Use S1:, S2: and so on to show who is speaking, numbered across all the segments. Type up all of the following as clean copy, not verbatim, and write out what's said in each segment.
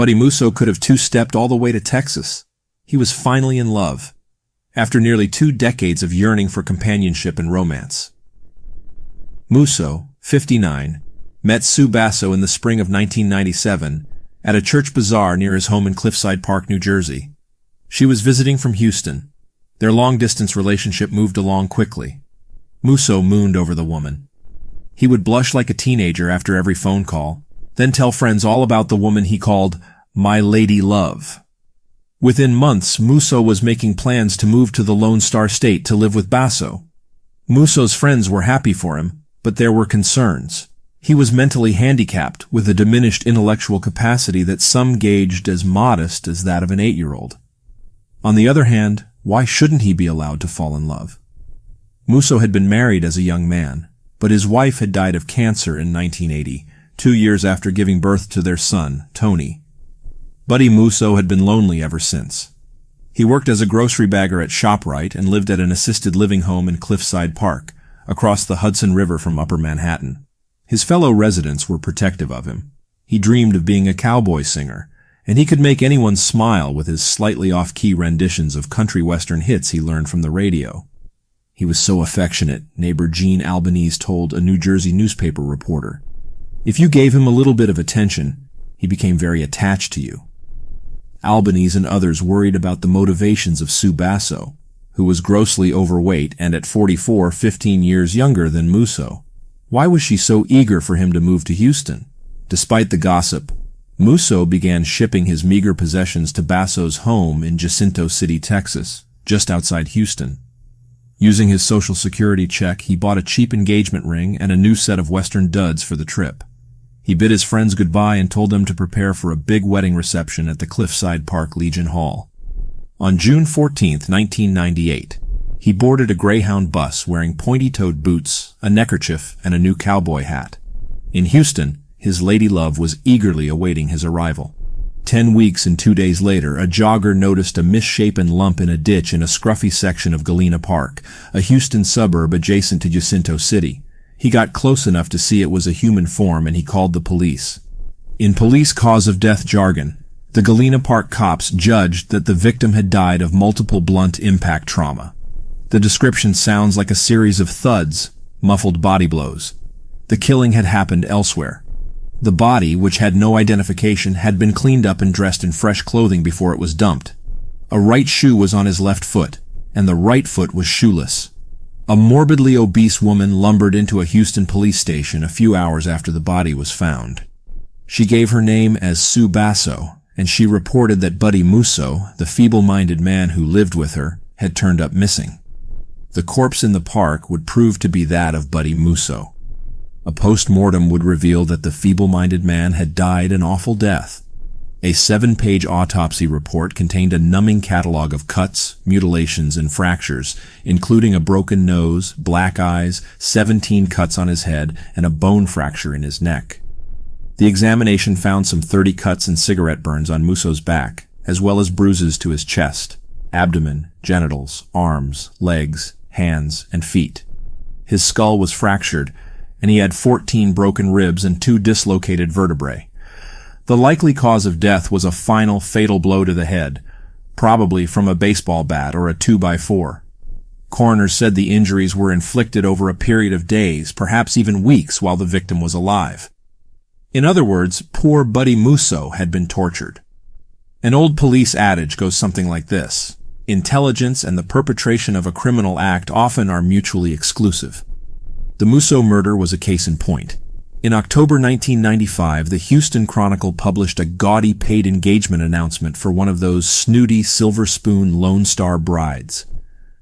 S1: Buddy Musso could have two-stepped all the way to Texas. He was finally in love, after nearly 2 decades of yearning for companionship and romance. Musso, 59, met Sue Basso in the spring of 1997 at a church bazaar near his home in Cliffside Park, New Jersey. She was visiting from Houston. Their long-distance relationship moved along quickly. Musso mooned over the woman. He would blush like a teenager after every phone call, then tell friends all about the woman he called "my lady love." Within months, Musso was making plans to move to the Lone Star State to live with Basso. Musso's friends were happy for him, but there were concerns. He was mentally handicapped with a diminished intellectual capacity that some gauged as modest as that of an 8-year-old. On the other hand, why shouldn't he be allowed to fall in love? Musso had been married as a young man, but his wife had died of cancer in 1980, 2 years after giving birth to their son, Tony. Buddy Musso had been lonely ever since. He worked as a grocery bagger at ShopRite and lived at an assisted living home in Cliffside Park, across the Hudson River from Upper Manhattan. His fellow residents were protective of him. He dreamed of being a cowboy singer, and he could make anyone smile with his slightly off-key renditions of country western hits he learned from the radio. He was so affectionate, neighbor Gene Albanese told a New Jersey newspaper reporter. If you gave him a little bit of attention, he became very attached to you. Albanese and others worried about the motivations of Sue Basso, who was grossly overweight and at 44, 15 years younger than Musso. Why was she so eager for him to move to Houston? Despite the gossip, Musso began shipping his meager possessions to Basso's home in Jacinto City, Texas, just outside Houston. Using his Social Security check, he bought a cheap engagement ring and a new set of Western duds for the trip. He bid his friends goodbye and told them to prepare for a big wedding reception at the Cliffside Park Legion Hall. On June 14, 1998, he boarded a Greyhound bus wearing pointy-toed boots, a neckerchief, and a new cowboy hat. In Houston, his lady love was eagerly awaiting his arrival. 10 weeks and 2 days later, a jogger noticed a misshapen lump in a ditch in a scruffy section of Galena Park, a Houston suburb adjacent to Jacinto City. He got close enough to see it was a human form and he called the police. In police cause-of-death jargon, the Galena Park cops judged that the victim had died of multiple blunt impact trauma. The description sounds like a series of thuds, muffled body blows. The killing had happened elsewhere. The body, which had no identification, had been cleaned up and dressed in fresh clothing before it was dumped. A right shoe was on his left foot, and the right foot was shoeless. A morbidly obese woman lumbered into a Houston police station a few hours after the body was found. She gave her name as Sue Basso, and she reported that Buddy Musso, the feeble-minded man who lived with her, had turned up missing. The corpse in the park would prove to be that of Buddy Musso. A post-mortem would reveal that the feeble-minded man had died an awful death. A 7-page autopsy report contained a numbing catalog of cuts, mutilations, and fractures, including a broken nose, black eyes, 17 cuts on his head, and a bone fracture in his neck. The examination found some 30 cuts and cigarette burns on Musso's back, as well as bruises to his chest, abdomen, genitals, arms, legs, hands, and feet. His skull was fractured, and he had 14 broken ribs and 2 dislocated vertebrae. The likely cause of death was a final fatal blow to the head, probably from a baseball bat or a 2x4. Coroners said the injuries were inflicted over a period of days, perhaps even weeks, while the victim was alive. In other words, poor Buddy Musso had been tortured. An old police adage goes something like this: intelligence and the perpetration of a criminal act often are mutually exclusive. The Musso murder was a case in point. In October 1995, the Houston Chronicle published a gaudy paid engagement announcement for one of those snooty Silver Spoon Lone Star brides.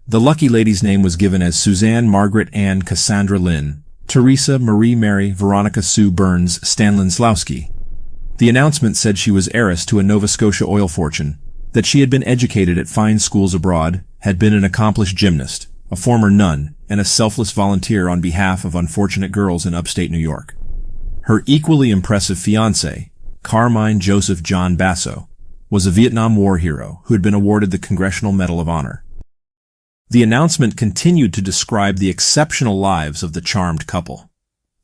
S1: The lucky lady's name was given as Suzanne Margaret Ann Cassandra Lynn, Teresa Marie Mary Veronica Sue Burns Stanlinslawski. The announcement said she was heiress to a Nova Scotia oil fortune, that she had been educated at fine schools abroad, had been an accomplished gymnast, a former nun, and a selfless volunteer on behalf of unfortunate girls in upstate New York. Her equally impressive fiancé, Carmine Joseph John Basso, was a Vietnam War hero who had been awarded the Congressional Medal of Honor. The announcement continued to describe the exceptional lives of the charmed couple.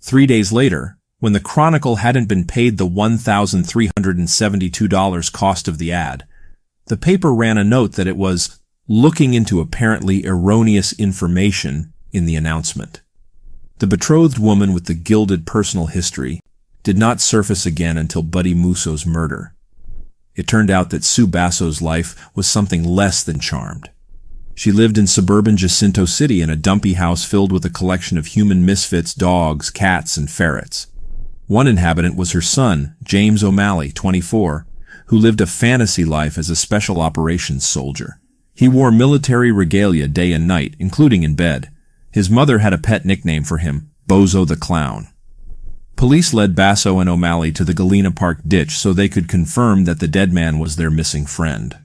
S1: 3 days later, when the Chronicle hadn't been paid the $1,372 cost of the ad. The paper ran a note that it was looking into apparently erroneous information in the announcement. The betrothed woman with the gilded personal history did not surface again until Buddy Musso's murder. It turned out that Sue Basso's life was something less than charmed. She lived in suburban Jacinto City in a dumpy house filled with a collection of human misfits, dogs, cats, and ferrets. One inhabitant was her son, James O'Malley, 24, who lived a fantasy life as a special operations soldier. He wore military regalia day and night, including in bed. His mother had a pet nickname for him, Bozo the Clown. Police led Basso and O'Malley to the Galena Park ditch so they could confirm that the dead man was their missing friend.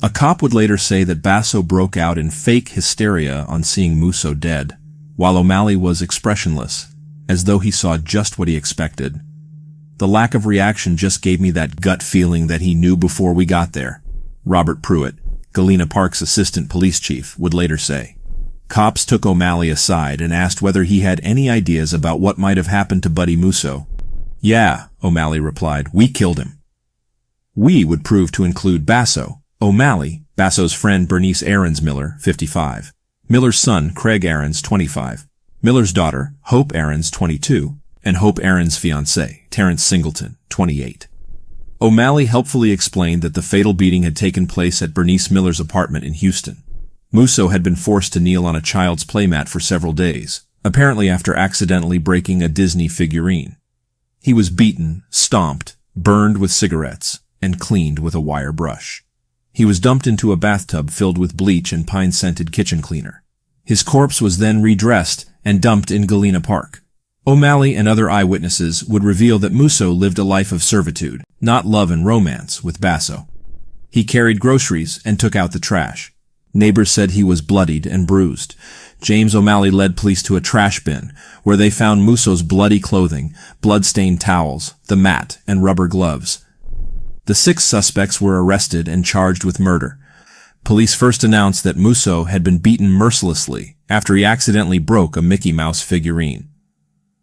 S1: A cop would later say that Basso broke out in fake hysteria on seeing Musso dead, while O'Malley was expressionless, as though he saw just what he expected. The lack of reaction just gave me that gut feeling that he knew before we got there, Robert Pruitt, Galena Park's assistant police chief, would later say. Cops took O'Malley aside and asked whether he had any ideas about what might have happened to Buddy Musso. "Yeah," O'Malley replied, "we killed him." "We" would prove to include Basso, O'Malley, Basso's friend Bernice Aarons Miller, 55, Miller's son Craig Aarons, 25, Miller's daughter Hope Aarons, 22, and Hope Aarons' fiancé, Terrence Singleton, 28. O'Malley helpfully explained that the fatal beating had taken place at Bernice Miller's apartment in Houston. Musso had been forced to kneel on a child's playmat for several days, apparently after accidentally breaking a Disney figurine. He was beaten, stomped, burned with cigarettes, and cleaned with a wire brush. He was dumped into a bathtub filled with bleach and pine-scented kitchen cleaner. His corpse was then redressed and dumped in Galena Park. O'Malley and other eyewitnesses would reveal that Musso lived a life of servitude, not love and romance, with Basso. He carried groceries and took out the trash. Neighbors said he was bloodied and bruised. James O'Malley led police to a trash bin, where they found Musso's bloody clothing, blood-stained towels, the mat, and rubber gloves. The 6 suspects were arrested and charged with murder. Police first announced that Musso had been beaten mercilessly after he accidentally broke a Mickey Mouse figurine.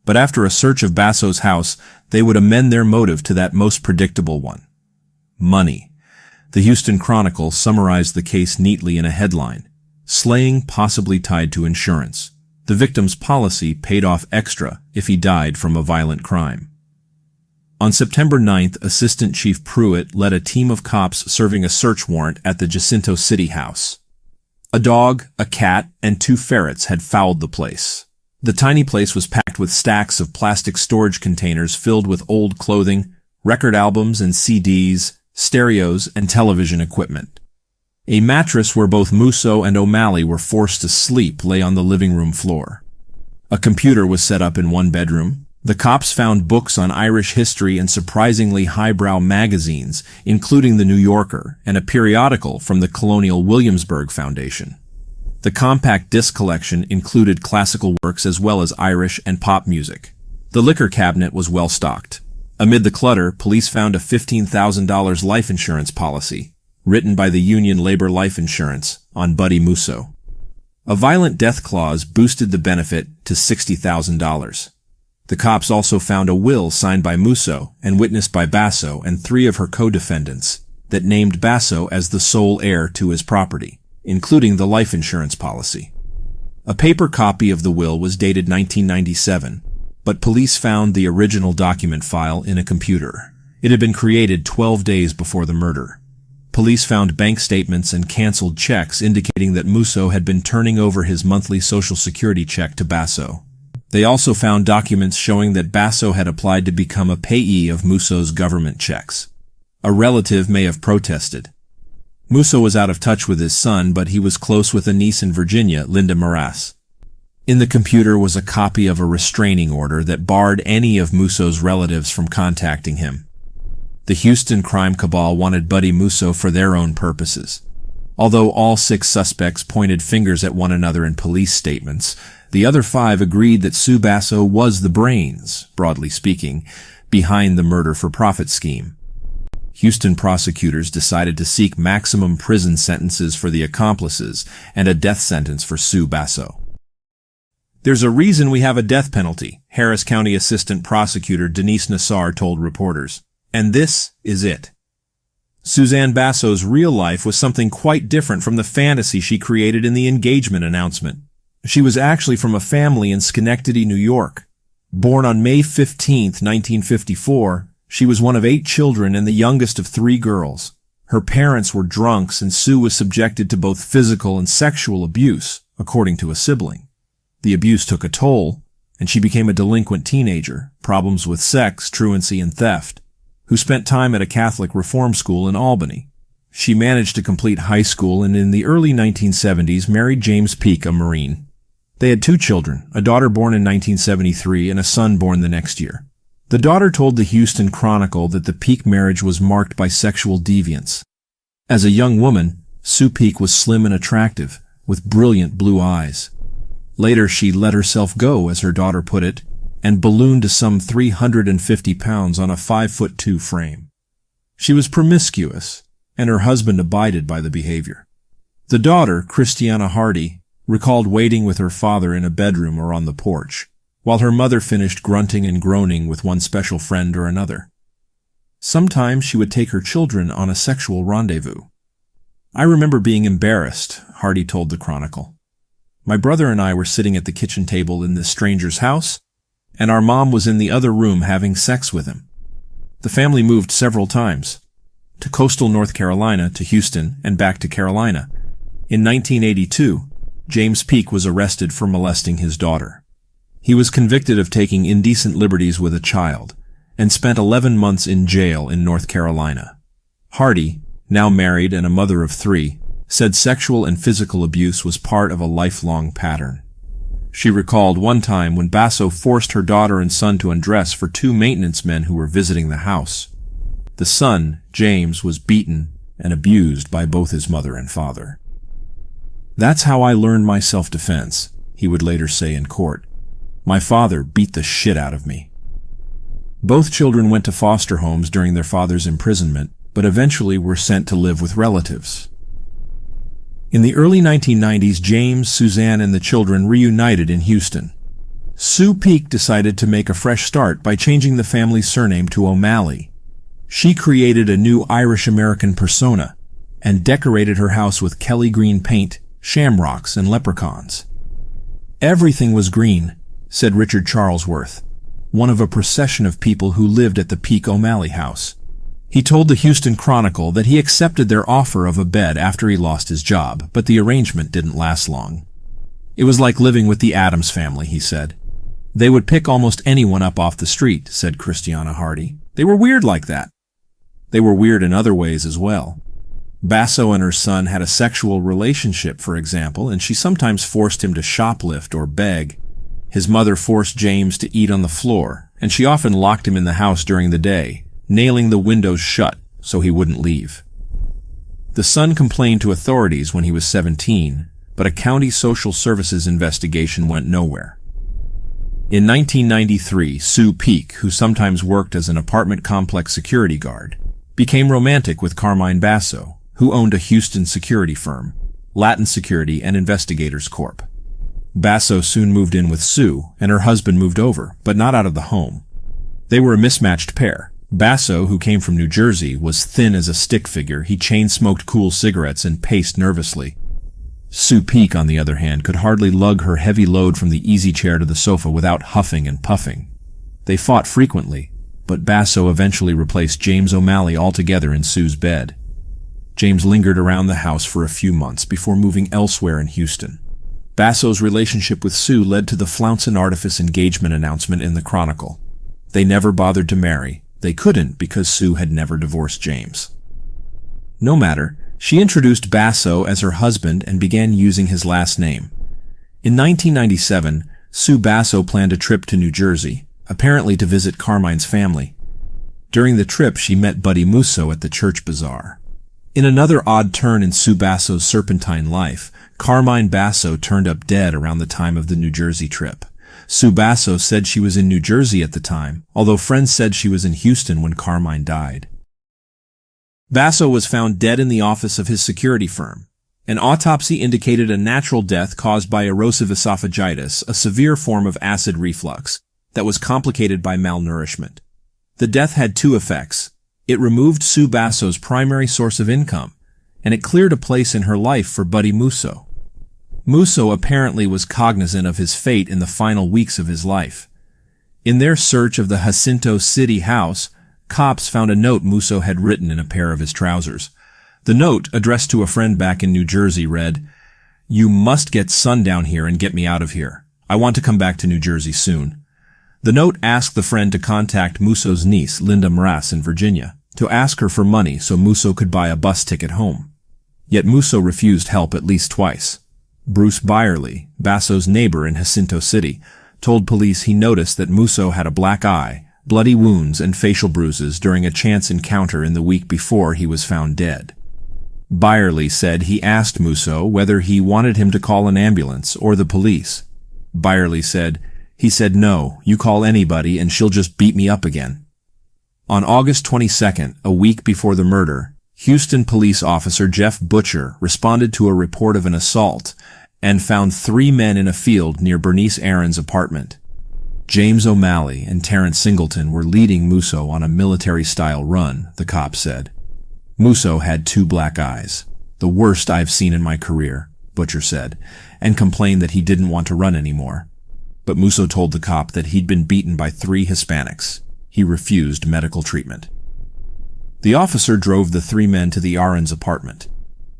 S1: But after a search of Basso's house, they would amend their motive to that most predictable one: money. The Houston Chronicle summarized the case neatly in a headline: "Slaying possibly tied to insurance. The victim's policy paid off extra if he died from a violent crime." On September 9th, Assistant Chief Pruitt led a team of cops serving a search warrant at the Jacinto City house. A dog, a cat, and 2 ferrets had fouled the place. The tiny place was packed with stacks of plastic storage containers filled with old clothing, record albums and CDs, stereos, and television equipment. A mattress where both Musso and O'Malley were forced to sleep lay on the living room floor. A computer was set up in one bedroom. The cops found books on Irish history and surprisingly highbrow magazines, including The New Yorker and a periodical from the Colonial Williamsburg Foundation. The compact disc collection included classical works as well as Irish and pop music. The liquor cabinet was well stocked. Amid the clutter, police found a $15,000 life insurance policy, written by the Union Labor Life Insurance, on Buddy Musso. A violent death clause boosted the benefit to $60,000. The cops also found a will signed by Musso and witnessed by Basso and 3 of her co-defendants that named Basso as the sole heir to his property, including the life insurance policy. A paper copy of the will was dated 1997, but police found the original document file in a computer. It had been created 12 days before the murder. Police found bank statements and canceled checks indicating that Musso had been turning over his monthly Social Security check to Basso. They also found documents showing that Basso had applied to become a payee of Musso's government checks. A relative may have protested. Musso was out of touch with his son, but he was close with a niece in Virginia, Linda Morass. In the computer was a copy of a restraining order that barred any of Musso's relatives from contacting him. The Houston crime cabal wanted Buddy Musso for their own purposes. Although all 6 suspects pointed fingers at one another in police statements, the other 5 agreed that Sue Basso was the brains, broadly speaking, behind the murder-for-profit scheme. Houston prosecutors decided to seek maximum prison sentences for the accomplices and a death sentence for Sue Basso. "There's a reason we have a death penalty," Harris County Assistant Prosecutor Denise Nassar told reporters. "And this is it." Suzanne Basso's real life was something quite different from the fantasy she created in the engagement announcement. She was actually from a family in Schenectady, New York. Born on May 15, 1954, she was one of 8 children and the youngest of 3 girls. Her parents were drunks, and Sue was subjected to both physical and sexual abuse, according to a sibling. The abuse took a toll, and she became a delinquent teenager, problems with sex, truancy, and theft, who spent time at a Catholic reform school in Albany. She managed to complete high school and in the early 1970s married James Peak, a Marine. They had 2 children, a daughter born in 1973 and a son born the next year. The daughter told the Houston Chronicle that the Peak marriage was marked by sexual deviance. As a young woman, Sue Peak was slim and attractive, with brilliant blue eyes. Later she let herself go, as her daughter put it, and ballooned to some 350 pounds on a 5'2" frame. She was promiscuous, and her husband abided by the behavior. The daughter, Christiana Hardy, recalled waiting with her father in a bedroom or on the porch, while her mother finished grunting and groaning with one special friend or another. Sometimes she would take her children on a sexual rendezvous. "I remember being embarrassed," Hardy told the Chronicle. "My brother and I were sitting at the kitchen table in this stranger's house, and our mom was in the other room having sex with him. The family moved several times, to coastal North Carolina, to Houston, and back to Carolina. In 1982, James Peak was arrested for molesting his daughter. He was convicted of taking indecent liberties with a child, and spent 11 months in jail in North Carolina." Hardy, now married and a mother of 3, said sexual and physical abuse was part of a lifelong pattern. She recalled one time when Basso forced her daughter and son to undress for 2 maintenance men who were visiting the house. The son, James, was beaten and abused by both his mother and father. "That's how I learned my self-defense," he would later say in court. "My father beat the shit out of me." Both children went to foster homes during their father's imprisonment, but eventually were sent to live with relatives. In the early 1990s, James, Suzanne, and the children reunited in Houston. Sue Peak decided to make a fresh start by changing the family's surname to O'Malley. She created a new Irish-American persona and decorated her house with Kelly green paint, shamrocks, and leprechauns. "Everything was green," said Richard Charlesworth, one of a procession of people who lived at the Peak O'Malley house. He told the Houston Chronicle that he accepted their offer of a bed after he lost his job, but the arrangement didn't last long. "It was like living with the Addams family," he said. "They would pick almost anyone up off the street," said Christiana Hardy. "They were weird like that." They were weird in other ways as well. Basso and her son had a sexual relationship, for example, and she sometimes forced him to shoplift or beg. His mother forced James to eat on the floor, and she often locked him in the house during the day, nailing the windows shut so he wouldn't leave. The son complained to authorities when he was 17, but a county social services investigation went nowhere. In 1993, Sue Peak, who sometimes worked as an apartment complex security guard, became romantic with Carmine Basso, who owned a Houston security firm, Latin Security and Investigators Corp. Basso soon moved in with Sue, and her husband moved over, but not out of the home. They were a mismatched pair. Basso, who came from New Jersey, was thin as a stick figure. He chain-smoked cool cigarettes and paced nervously. Sue Peak, on the other hand, could hardly lug her heavy load from the easy chair to the sofa without huffing and puffing. They fought frequently, but Basso eventually replaced James O'Malley altogether in Sue's bed. James lingered around the house for a few months before moving elsewhere in Houston. Basso's relationship with Sue led to the flounce and artifice engagement announcement in the Chronicle. They never bothered to marry. They couldn't because Sue had never divorced James. No matter, she introduced Basso as her husband and began using his last name. In 1997, Sue Basso planned a trip to New Jersey, apparently to visit Carmine's family. During the trip, she met Buddy Musso at the church bazaar. In another odd turn in Sue Basso's serpentine life, Carmine Basso turned up dead around the time of the New Jersey trip. Sue Basso said she was in New Jersey at the time, although friends said she was in Houston when Carmine died. Basso was found dead in the office of his security firm. An autopsy indicated a natural death caused by erosive esophagitis, a severe form of acid reflux that was complicated by malnourishment. The death had two effects. It removed Sue Basso's primary source of income, and it cleared a place in her life for Buddy Musso. Musso apparently was cognizant of his fate in the final weeks of his life. In their search of the Jacinto City house, cops found a note Musso had written in a pair of his trousers. The note, addressed to a friend back in New Jersey, read, "You must get sundown here and get me out of here. I want to come back to New Jersey soon." The note asked the friend to contact Musso's niece, Linda Mraz, in Virginia, to ask her for money so Musso could buy a bus ticket home. Yet Musso refused help at least twice. Bruce Byerly, Basso's neighbor in Jacinto City, told police he noticed that Musso had a black eye, bloody wounds, and facial bruises during a chance encounter in the week before he was found dead. Byerly said he asked Musso whether he wanted him to call an ambulance or the police. Byerly said, "He said no, you call anybody and she'll just beat me up again." On August 22nd, a week before the murder, Houston police officer Jeff Butcher responded to a report of an assault and found 3 men in a field near Bernice Aaron's apartment. James O'Malley and Terrence Singleton were leading Musso on a military-style run, the cop said. Musso had 2 black eyes, the worst I've seen in my career, Butcher said, and complained that he didn't want to run anymore. But Musso told the cop that he'd been beaten by 3 Hispanics. He refused medical treatment. The officer drove the 3 men to the Aaron's apartment.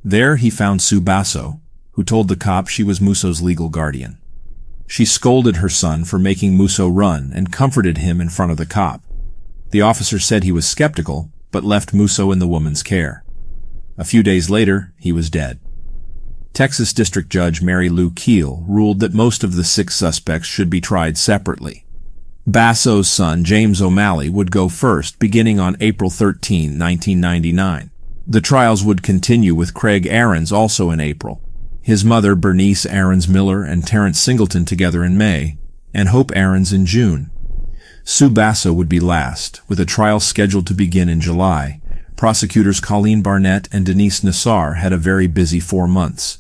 S1: There he found Sue Basso, who told the cop she was Musso's legal guardian. She scolded her son for making Musso run and comforted him in front of the cop. The officer said he was skeptical, but left Musso in the woman's care. A few days later, he was dead. Texas District Judge Mary Lou Keel ruled that most of the 6 suspects should be tried separately. Basso's son, James O'Malley, would go first, beginning on April 13, 1999. The trials would continue with Craig Aarons also in April, his mother Bernice Aarons Miller and Terrence Singleton together in May, and Hope Aarons in June. Sue Basso would be last, with a trial scheduled to begin in July. Prosecutors Colleen Barnett and Denise Nassar had a very busy 4 months.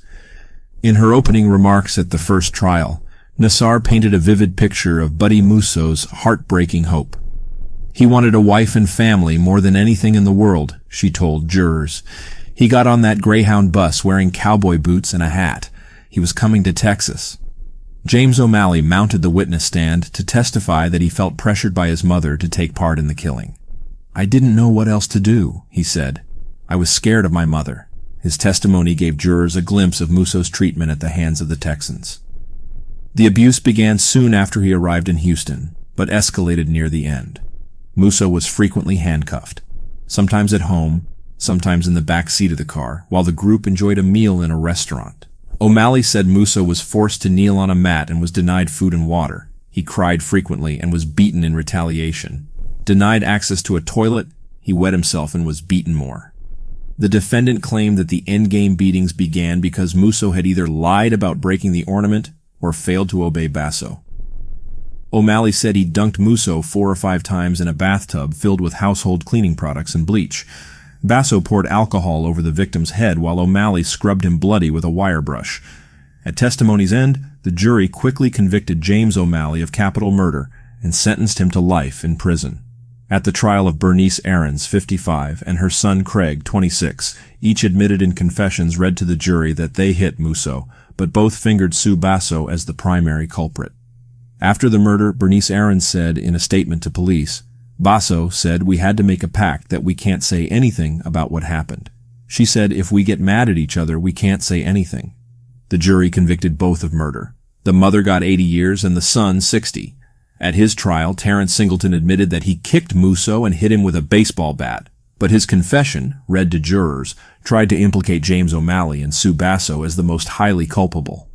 S1: In her opening remarks at the first trial, Nassar painted a vivid picture of Buddy Musso's heartbreaking hope. He wanted a wife and family more than anything in the world, she told jurors. He got on that Greyhound bus wearing cowboy boots and a hat. He was coming to Texas. James O'Malley mounted the witness stand to testify that he felt pressured by his mother to take part in the killing. "I didn't know what else to do," he said. "I was scared of my mother." His testimony gave jurors a glimpse of Musso's treatment at the hands of the Texans. The abuse began soon after he arrived in Houston, but escalated near the end. Musso was frequently handcuffed, sometimes at home, sometimes in the back seat of the car, while the group enjoyed a meal in a restaurant. O'Malley said Musso was forced to kneel on a mat and was denied food and water. He cried frequently and was beaten in retaliation. Denied access to a toilet, he wet himself and was beaten more. The defendant claimed that the endgame beatings began because Musso had either lied about breaking the ornament or failed to obey Basso. O'Malley said he dunked Musso 4 or 5 times in a bathtub filled with household cleaning products and bleach. Basso poured alcohol over the victim's head while O'Malley scrubbed him bloody with a wire brush. At testimony's end, the jury quickly convicted James O'Malley of capital murder and sentenced him to life in prison. At the trial of Bernice Aarons, 55, and her son Craig, 26, each admitted in confessions read to the jury that they hit Musso, but both fingered Sue Basso as the primary culprit. After the murder, Bernice Aarons said in a statement to police, "Basso said we had to make a pact that we can't say anything about what happened. She said if we get mad at each other, we can't say anything." The jury convicted both of murder. The mother got 80 years and the son 60. At his trial, Terrence Singleton admitted that he kicked Musso and hit him with a baseball bat, but his confession, read to jurors, tried to implicate James O'Malley and Sue Basso as the most highly culpable.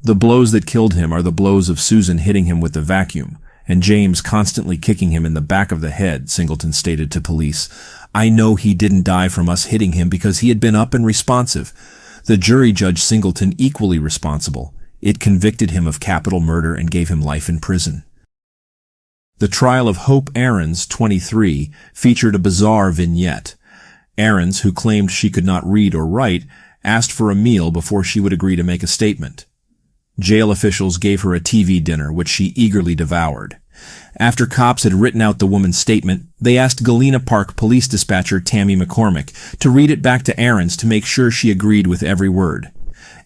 S1: "The blows that killed him are the blows of Susan hitting him with the vacuum, and James constantly kicking him in the back of the head," Singleton stated to police. "I know he didn't die from us hitting him because he had been up and responsive." The jury judged Singleton equally responsible. It convicted him of capital murder and gave him life in prison. The trial of Hope Aarons, 23, featured a bizarre vignette. Aarons, who claimed she could not read or write, asked for a meal before she would agree to make a statement. Jail officials gave her a TV dinner, which she eagerly devoured. After cops had written out the woman's statement, they asked Galena Park police dispatcher Tammy McCormick to read it back to Aarons to make sure she agreed with every word.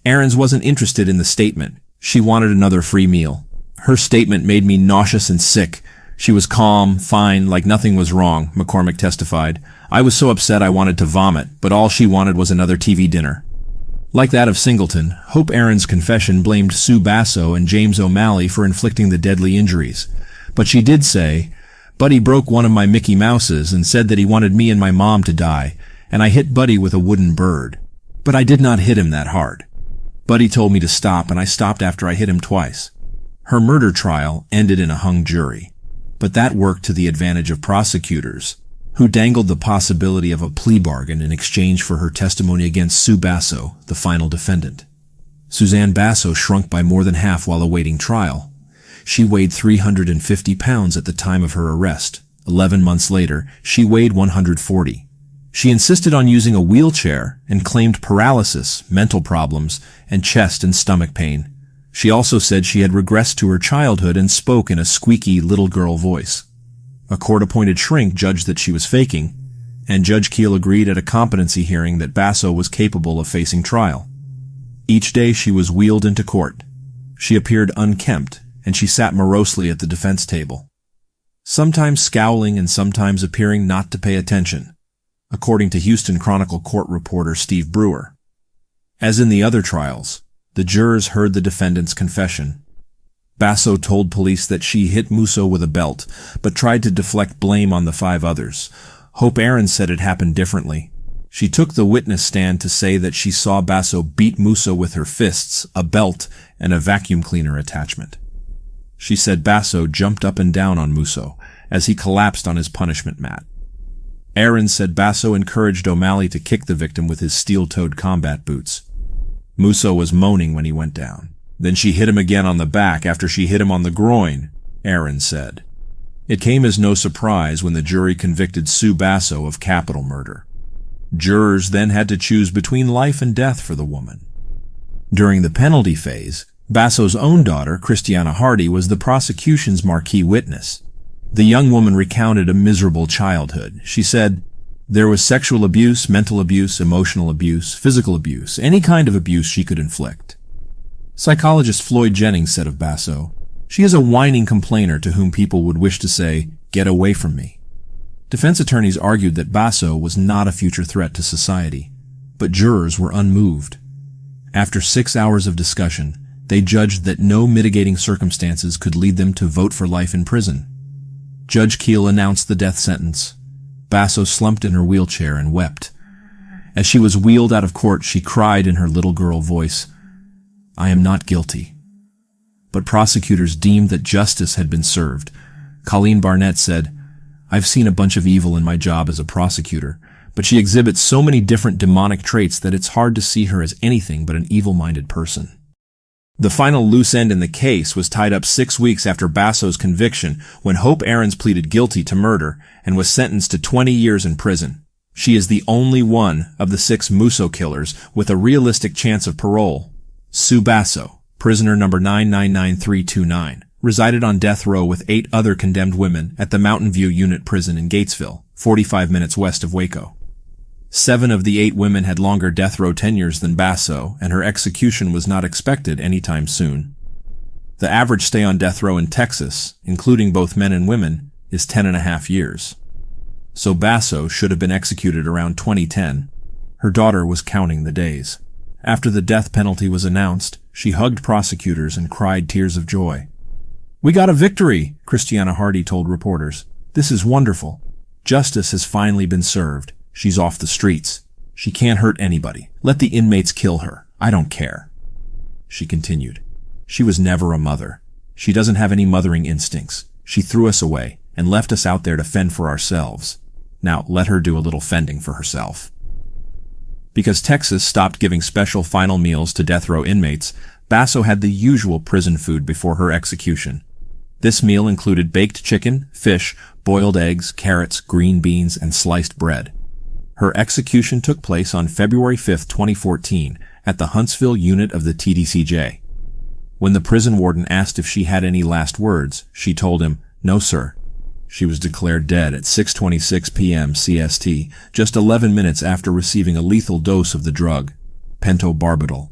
S1: Aarons wasn't interested in the statement. She wanted another free meal. Her statement made me nauseous and sick. She was calm, fine, like nothing was wrong, McCormick testified. I was so upset I wanted to vomit, but all she wanted was another TV dinner. Like that of Singleton, Hope Aarons' confession blamed Sue Basso and James O'Malley for inflicting the deadly injuries. But she did say, "Buddy broke one of my Mickey Mouses and said that he wanted me and my mom to die, and I hit Buddy with a wooden bird. But I did not hit him that hard. Buddy told me to stop, and I stopped after I hit him twice." Her murder trial ended in a hung jury. But that worked to the advantage of prosecutors, who dangled the possibility of a plea bargain in exchange for her testimony against Sue Basso, the final defendant. Suzanne Basso shrunk by more than half while awaiting trial. She weighed 350 pounds at the time of her arrest. 11 months later, she weighed 140. She insisted on using a wheelchair and claimed paralysis, mental problems, and chest and stomach pain. She also said she had regressed to her childhood and spoke in a squeaky little girl voice. A court-appointed shrink judged that she was faking, and Judge Keel agreed at a competency hearing that Basso was capable of facing trial. Each day she was wheeled into court. She appeared unkempt, and she sat morosely at the defense table, sometimes scowling and sometimes appearing not to pay attention, according to Houston Chronicle court reporter Steve Brewer. As in the other trials, the jurors heard the defendant's confession. Basso told police that she hit Musso with a belt, but tried to deflect blame on the 5 others. Hope Aarons said it happened differently. She took the witness stand to say that she saw Basso beat Musso with her fists, a belt, and a vacuum cleaner attachment. She said Basso jumped up and down on Musso as he collapsed on his punishment mat. Aarons said Basso encouraged O'Malley to kick the victim with his steel-toed combat boots. Musso was moaning when he went down. Then she hit him again on the back after she hit him on the groin, Aarons said. It came as no surprise when the jury convicted Sue Basso of capital murder. Jurors then had to choose between life and death for the woman. During the penalty phase, Basso's own daughter, Christiana Hardy, was the prosecution's marquee witness. The young woman recounted a miserable childhood. She said, "There was sexual abuse, mental abuse, emotional abuse, physical abuse, any kind of abuse she could inflict." Psychologist Floyd Jennings said of Basso, "She is a whining complainer to whom people would wish to say, 'Get away from me.'" Defense attorneys argued that Basso was not a future threat to society, but jurors were unmoved. After 6 hours of discussion, they judged that no mitigating circumstances could lead them to vote for life in prison. Judge Keel announced the death sentence. Basso slumped in her wheelchair and wept. As she was wheeled out of court, she cried in her little girl voice, "I am not guilty." But prosecutors deemed that justice had been served. Colleen Barnett said, "I've seen a bunch of evil in my job as a prosecutor, but she exhibits so many different demonic traits that it's hard to see her as anything but an evil-minded person." The final loose end in the case was tied up 6 weeks after Basso's conviction when Hope Aarons pleaded guilty to murder and was sentenced to 20 years in prison. She is the only one of the 6 Musso killers with a realistic chance of parole. Sue Basso, prisoner number 999329, resided on death row with 8 other condemned women at the Mountain View Unit Prison in Gatesville, 45 minutes west of Waco. 7 of the 8 women had longer death row tenures than Basso, and her execution was not expected anytime soon. The average stay on death row in Texas, including both men and women, is 10.5 years. So Basso should have been executed around 2010. Her daughter was counting the days. After the death penalty was announced, she hugged prosecutors and cried tears of joy. "We got a victory," Christiana Hardy told reporters. "This is wonderful. Justice has finally been served. She's off the streets. She can't hurt anybody. Let the inmates kill her. I don't care." She continued, "She was never a mother. She doesn't have any mothering instincts. She threw us away and left us out there to fend for ourselves. Now let her do a little fending for herself." Because Texas stopped giving special final meals to death row inmates, Basso had the usual prison food before her execution. This meal included baked chicken, fish, boiled eggs, carrots, green beans, and sliced bread. Her execution took place on February 5, 2014, at the Huntsville unit of the TDCJ. When the prison warden asked if she had any last words, she told him, "No, sir." She was declared dead at 6:26 p.m. CST, just 11 minutes after receiving a lethal dose of the drug, pentobarbital.